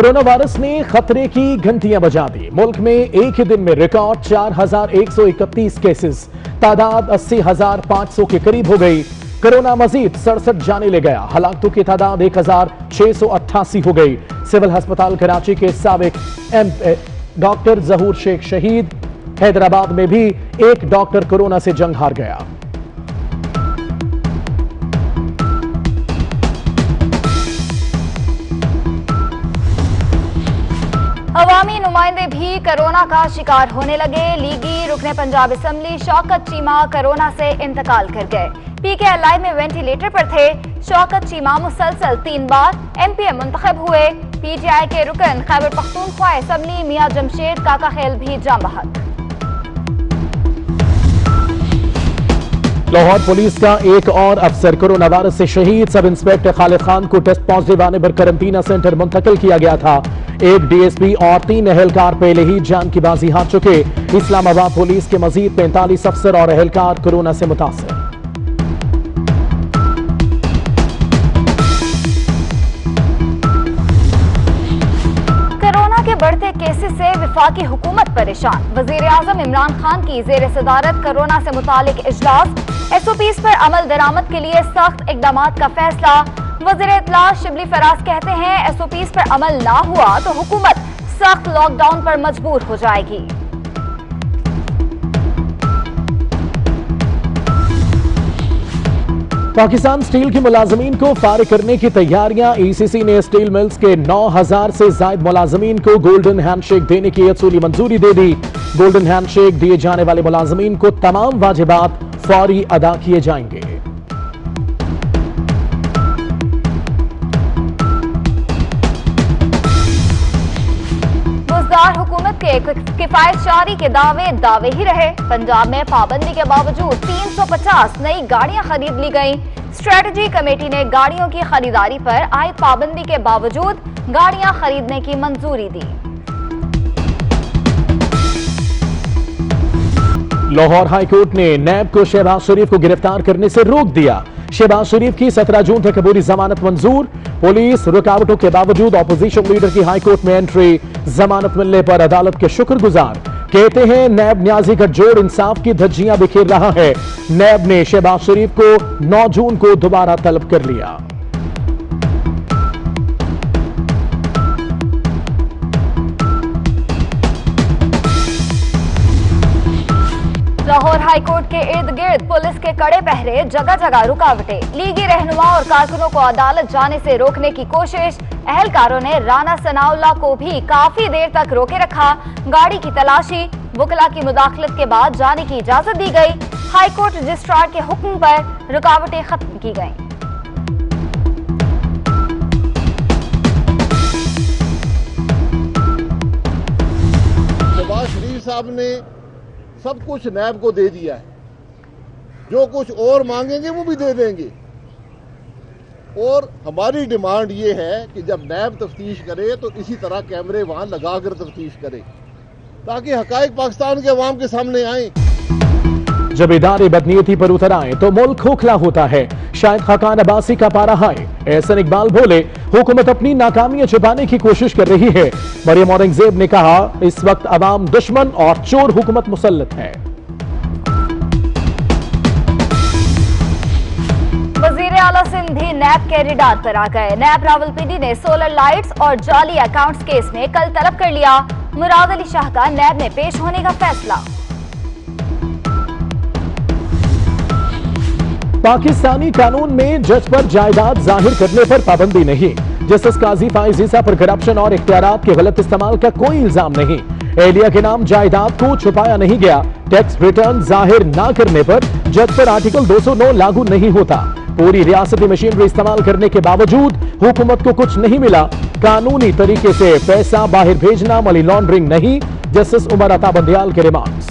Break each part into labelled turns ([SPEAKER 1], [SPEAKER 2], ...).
[SPEAKER 1] Corona virus ने खतरे की घंटियां बजा दी। मुल्क में एक ही दिन में रिकॉर्ड 4131 केसेस, तादाद 80,500 के करीब हो गई। कोरोना मजीद 67 जाने ले गया। हलाकतों की तादाद 1688 हो गई। सिविल अस्पताल कराची के साबिक डॉक्टर जहूर शेख शहीद। हैदराबाद में भी एक डॉक्टर कोरोना से जंग हार गया।
[SPEAKER 2] अवामी नुमाइंदे भी कोरोना का शिकार होने लगे। लीगी रुकने पंजाब असम्बली शौकत चीमा कोरोना से इंतकाल कर गए। पीकेएलआई में वेंटिलेटर पर थे। शौकत चीमा मुसलसल 3 बार एमपीए मुंतखब हुए। पीटीआई के रुकन खैबर पख्तूनख्वा असम्बली मियां जमशेद काका खेल भी जाम बहक।
[SPEAKER 1] लाहौर पुलिस का एक और अफसर कोरोना वायरस से शहीद। सब इंस्पेक्टर खालिद खान को टेस्ट पॉजिटिव आने पर करंटीना सेंटर मुंतकिल किया गया था। एक डीएसपी और 3 एहलकार पहले ही जान की बाजी हार चुके। इस्लामाबाद पुलिस के मजीद 45 अफसर और एहलकार कोरोना से मुतासर।
[SPEAKER 2] कोरोना के बढ़ते केसेस से वफाकी हुकूमत परेशान। वजीर आजम इमरान खान की जेर सदारत कोरोना से मुतालिक इजलास। एसओपीज पर अमल दरामद के लिए सख्त इकदामात का फैसला। वजीर इत्तला शिबली फराज कहते हैं एसओपीज पर अमल ना हुआ तो हुकूमत सख्त लॉकडाउन पर मजबूर हो जाएगी।
[SPEAKER 1] पाकिस्तान स्टील के मुलाजमीन को फारिग करने की तैयारियां। ईसीसी ने स्टील मिल्स के 9000 से ज्यादा मुलाजमीन को गोल्डन हैंडशेक देने की असूली मंजूरी दे दी। गोल्डन हैंडशेक दिए जाने वाले मुलाजमीन को तमाम वाजिबात फौरी अदा किए जाएंगे।
[SPEAKER 2] बुज़दार हुकूमत के किफायत शारी के दावे ही रहे। पंजाब में पाबंदी के बावजूद 350 नई गाड़ियां खरीद ली गईं। स्ट्रेटजी कमेटी ने गाड़ियों की खरीदारी पर आयद पाबंदी के बावजूद गाड़ियां खरीदने की मंजूरी दी।
[SPEAKER 1] लाहौर हाईकोर्ट ने नैब को शहबाज शरीफ को गिरफ्तार करने से रोक दिया। शहबाज शरीफ की 17 जून तक अबूरी जमानत मंजूर। पुलिस रुकावटों के बावजूद ऑपोजिशन लीडर की हाईकोर्ट में एंट्री। जमानत मिलने पर अदालत के शुक्रगुजार। कहते हैं नैब न्याजी गठजोड़ इंसाफ की धज्जियां बिखेर रहा है। नैब ने शहबाज शरीफ को 9 जून को दोबारा तलब कर लिया।
[SPEAKER 2] लाहौर हाईकोर्ट के इर्द गिर्द पुलिस के कड़े पहरे, जगह जगह रुकावटें। लीगी रहनुमा और कारकुनों को अदालत जाने से रोकने की कोशिश। अहलकारों ने राना सनाउल्लाह को भी काफी देर तक रोके रखा। गाड़ी की तलाशी। वकला की मुदाखलत के बाद जाने की इजाजत दी गई। हाईकोर्ट रजिस्ट्रार के हुक्म पर रुकावटें खत्म की गईं।
[SPEAKER 3] शहबाज शरीफ साहब ने सब कुछ नैब को दे दिया है। जो कुछ और मांगेंगे वो भी दे देंगे। और हमारी डिमांड ये है कि जब नैब तफ्तीश करे तो इसी तरह कैमरे वहां लगाकर तफ्तीश करे ताकि हकायक पाकिस्तान के अवाम के सामने आए।
[SPEAKER 1] जब इदारे बदनीयती पर उतर आए तो मुल्क खोखला होता है। शायद खाकान अब्बासी का पारा हाय। एहसन इकबाल बोले हुकूमत अपनी नाकामियां छुपाने की कोशिश कर रही है। मरियम औरंगजेब ने कहा इस वक्त अवाम दुश्मन और चोर हुकूमत मुसल्लत है।
[SPEAKER 2] वजीर आला सिंध भी नैब के रिडार पर आ गए। नैब रावलपिंडी ने सोलर लाइट्स और जाली अकाउंट्स केस में कल तलब कर लिया। मुराद अली शाह का नैब में पेश होने का फैसला।
[SPEAKER 1] पाकिस्तानी कानून में जज पर जायदाद जाहिर करने पर पाबंदी नहीं। जस्टिस काजी फाइज ईसा पर करप्शन और इख्तियारात के गलत इस्तेमाल का कोई इल्जाम नहीं। एहलिया के नाम जायदाद को छुपाया नहीं गया। टैक्स रिटर्न जाहिर ना करने पर जज पर आर्टिकल 209 लागू नहीं होता। पूरी रियासती मशीनरी इस्तेमाल करने के बावजूद हुकूमत को कुछ नहीं मिला। कानूनी तरीके से पैसा बाहर भेजना मनी लॉन्ड्रिंग नहीं। जस्टिस उमर अता बंदियाल के रिमार्क्स।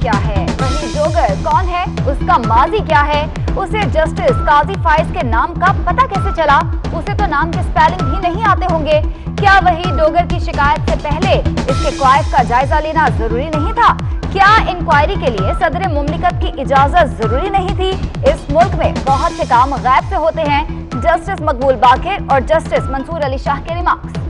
[SPEAKER 2] क्या है, वही जोगर कौन है, उसका माजी क्या है, उसे जस्टिस काजी फाइज के नाम का पता कैसे चला? उसे तो नाम के स्पेलिंग भी नहीं आते होंगे। क्या वही डोगर की शिकायत से पहले इसके क्वाइफ का जायजा लेना जरूरी नहीं था? क्या इंक्वायरी के लिए सदर मुमलिकत की इजाजत जरूरी नहीं थी? इस मुल्क में बहुत से काम गैब से होते हैं। जस्टिस मकबूल बाकिर और जस्टिस मंसूर अली शाह के रिमार्क्स।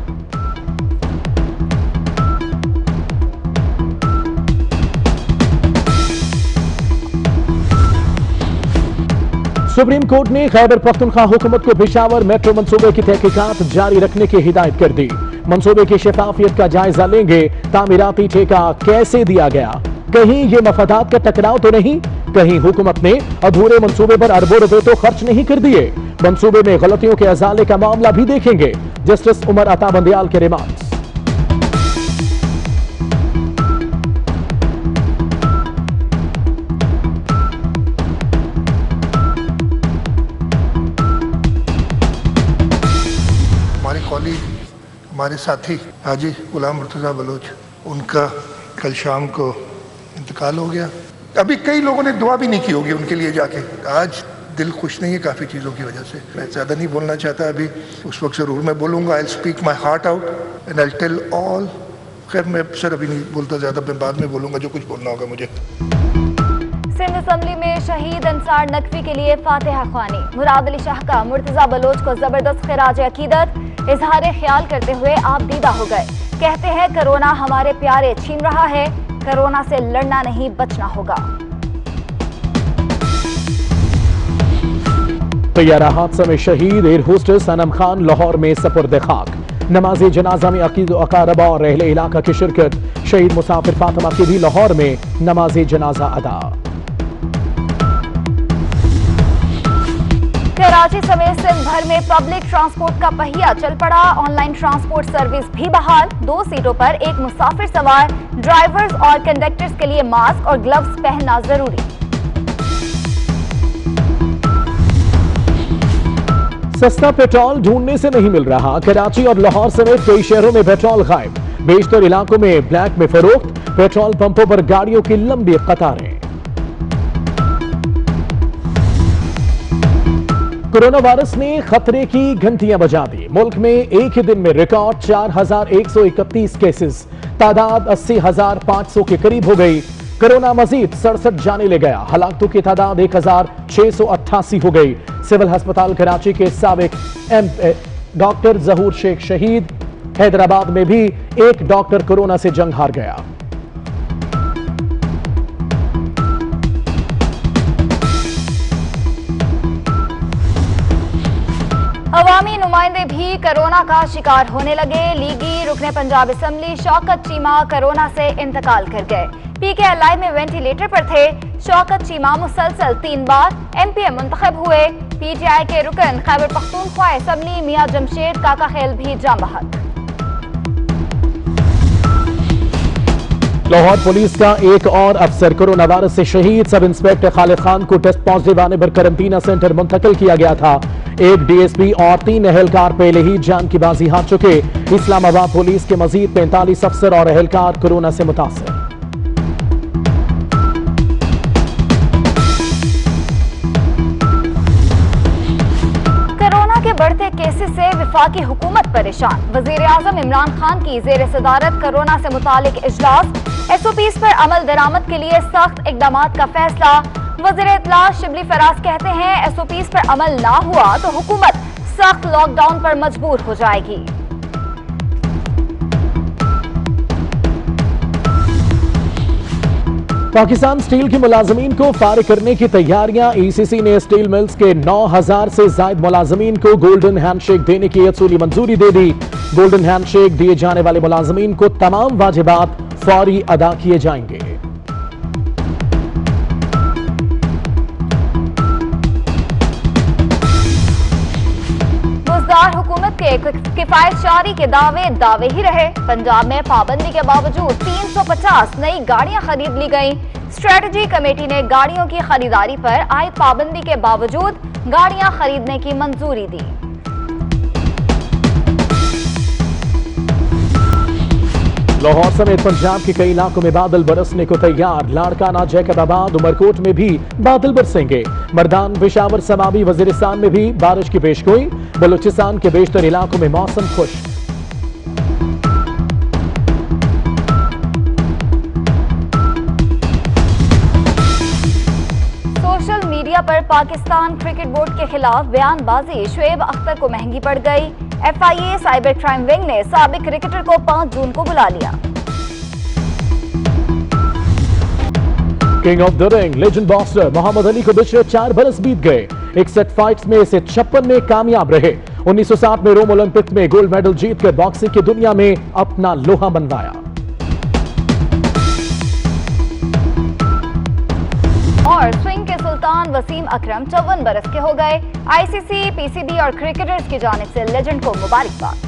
[SPEAKER 1] सुप्रीम कोर्ट ने खैबर पख्तूनख्वा हुकूमत को पेशावर मेट्रो मंसूबे की तहकीकात जारी रखने की हिदायत कर दी। मंसूबे की शफाफियत का जायजा लेंगे। तामीराती ठेका कैसे दिया गया? कहीं ये मफादात का टकराव तो नहीं? कहीं हुकूमत ने अधूरे मंसूबे पर अरबों रुपए तो खर्च नहीं कर दिए? मंसूबे में गलतियों के अजाले का मामला भी देखेंगे। जस्टिस उमर अता बंदियाल के रिमार्क्स।
[SPEAKER 4] हमारे साथी हाजी गुलाम मुर्तज़ा बलोच, उनका कल शाम को इंतकाल हो गया। अभी कई लोगों ने दुआ भी नहीं की होगी उनके लिए जाके। आज दिल खुश नहीं है काफ़ी चीज़ों की वजह से। मैं ज़्यादा नहीं बोलना चाहता अभी, उस वक्त ज़रूर मैं बोलूँगा। I speak my heart out and I tell all. खैर मैं सर अभी नहीं बोलता ज़्यादा, मैं बाद में बोलूँगा जो कुछ बोलना होगा मुझे।
[SPEAKER 2] सिंध असम्बली में शहीद अंसार नकवी के लिए फातिहा ख्वानी। मुराद अली शाह का मुर्तज़ा बलोच को जबरदस्त खिराज अकीदत। इजहार ख्याल करते हुए आप दीदा हो गए। कहते हैं कोरोना हमारे प्यारे छीन रहा है, कोरोना से लड़ना नहीं बचना होगा।
[SPEAKER 1] तैयारा हादसा में शहीद एयर होस्टेस सनम खान लाहौर में सपुर्द खाक। नमाज जनाजा में अकीद अकारबा और रहले इलाका की शिरकत। शहीद मुसाफिर फातिमा की भी लाहौर में नमाज जनाजा अदा।
[SPEAKER 2] कराची समेत सिंध भर में पब्लिक ट्रांसपोर्ट का पहिया चल पड़ा। ऑनलाइन ट्रांसपोर्ट सर्विस भी बहाल। 2 सीटों पर एक मुसाफिर सवार। ड्राइवर्स और कंडक्टर्स के लिए मास्क और ग्लव्स पहनना जरूरी।
[SPEAKER 1] सस्ता पेट्रोल ढूंढने से नहीं मिल रहा। कराची और लाहौर समेत कई शहरों में पेट्रोल गायब। बेशतर इलाकों में ब्लैक में फरोख्त। पेट्रोल पंपों पर गाड़ियों की लंबी कतारें। कोरोना वायरस ने खतरे की घंटियां बजा दी। मुल्क में एक ही दिन में रिकॉर्ड 4131 केसेस। तादाद 80,500 के करीब हो गई। कोरोना मजीद 67 जाने ले गया। हलाकतों की तादाद 1688 हो गई। सिविल अस्पताल कराची के साबिक डॉक्टर जहूर शेख शहीद। हैदराबाद में भी एक डॉक्टर कोरोना से जंग हार गया।
[SPEAKER 2] अवामी नुमाइंदे भी कोरोना का शिकार होने लगे। लीगी रुकने पंजाब असम्बली शौकत चीमा कोरोना से इंतकाल कर गए। PKLI में वेंटिलेटर पर थे। शौकत चीमा मुसलसल 3 बार MPM मुंतखब हुए। PTI के रुकन खैबर पख्तूनख्वा असम्बली मियां जमशेद काका खेल भी जाम बहक।
[SPEAKER 1] लाहौर पुलिस का एक और अफसर कोरोना वायरस से शहीद। सब इंस्पेक्टर खालिद खान को टेस्ट पॉजिटिव आने पर करंटीना सेंटर मुंतकिल किया गया था। एक DSP और 3 एहलकार पहले ही जान की बाजी हार चुके। इस्लामाबाद पुलिस के मजीद 45 अफसर और एहलकार कोरोना से मुतासर।
[SPEAKER 2] कोरोना के बढ़ते केसेस से वफाकी हुकूमत परेशान। वजीर आजम इमरान खान की जेर सदारत कोरोना से मुतालिक इजलास। SOPs पर अमल दरामद के लिए सख्त इकदामात का फैसला। वज़ीर इत्तला शिबली फराज कहते हैं SOPs पर अमल ना हुआ तो हुकूमत सख्त लॉकडाउन पर मजबूर हो जाएगी।
[SPEAKER 1] पाकिस्तान स्टील की मुलाजमीन को फारिग करने की तैयारियां। ECC ने स्टील मिल्स के 9000 से ज्यादा मुलाजमीन को गोल्डन हैंडशेक देने की असूली मंजूरी दे दी। गोल्डन हैंडशेक दिए जाने वाले मुलाजमीन को तमाम वाजिबात फौरी अदा किए जाएंगे।
[SPEAKER 2] बुज़दार हुकूमत के किफायतशारी के दावे ही रहे। पंजाब में पाबंदी के बावजूद 350 नई गाड़ियां खरीद ली गईं। स्ट्रेटजी कमेटी ने गाड़ियों की खरीदारी पर आयद पाबंदी के बावजूद गाड़ियां खरीदने की मंजूरी दी।
[SPEAKER 1] लाहौर समेत पंजाब के कई इलाकों में बादल बरसने को तैयार। लाड़काना, जैकबाबाद, उमरकोट में भी बादल बरसेंगे। मर्दान, पेशावर, समावी, वजीरिस्तान में भी बारिश की पेशगोई। बलूचिस्तान के बेशतर इलाकों में मौसम खुश।
[SPEAKER 2] सोशल मीडिया पर पाकिस्तान क्रिकेट बोर्ड के खिलाफ बयानबाजी शुएब अख्तर को महंगी पड़ गई। FIA साइबर क्राइम विंग ने साबिक क्रिकेटर को 5 जून को बुला लिया।
[SPEAKER 1] King of the ring, legend boxer Muhammad Ali को पिछले 4 बरस बीत गए। 61 फाइट्स में से 56 में कामयाब रहे। 1960 में रोम ओलंपिक में गोल्ड मेडल जीतकर बॉक्सिंग की दुनिया में अपना लोहा मनवाया।
[SPEAKER 2] और स्विंग के सुल्तान वसीम अकरम 54 बरस के हो गए। ICC, PCB और क्रिकेटर्स की जानिब से लेजेंड को मुबारकबाद।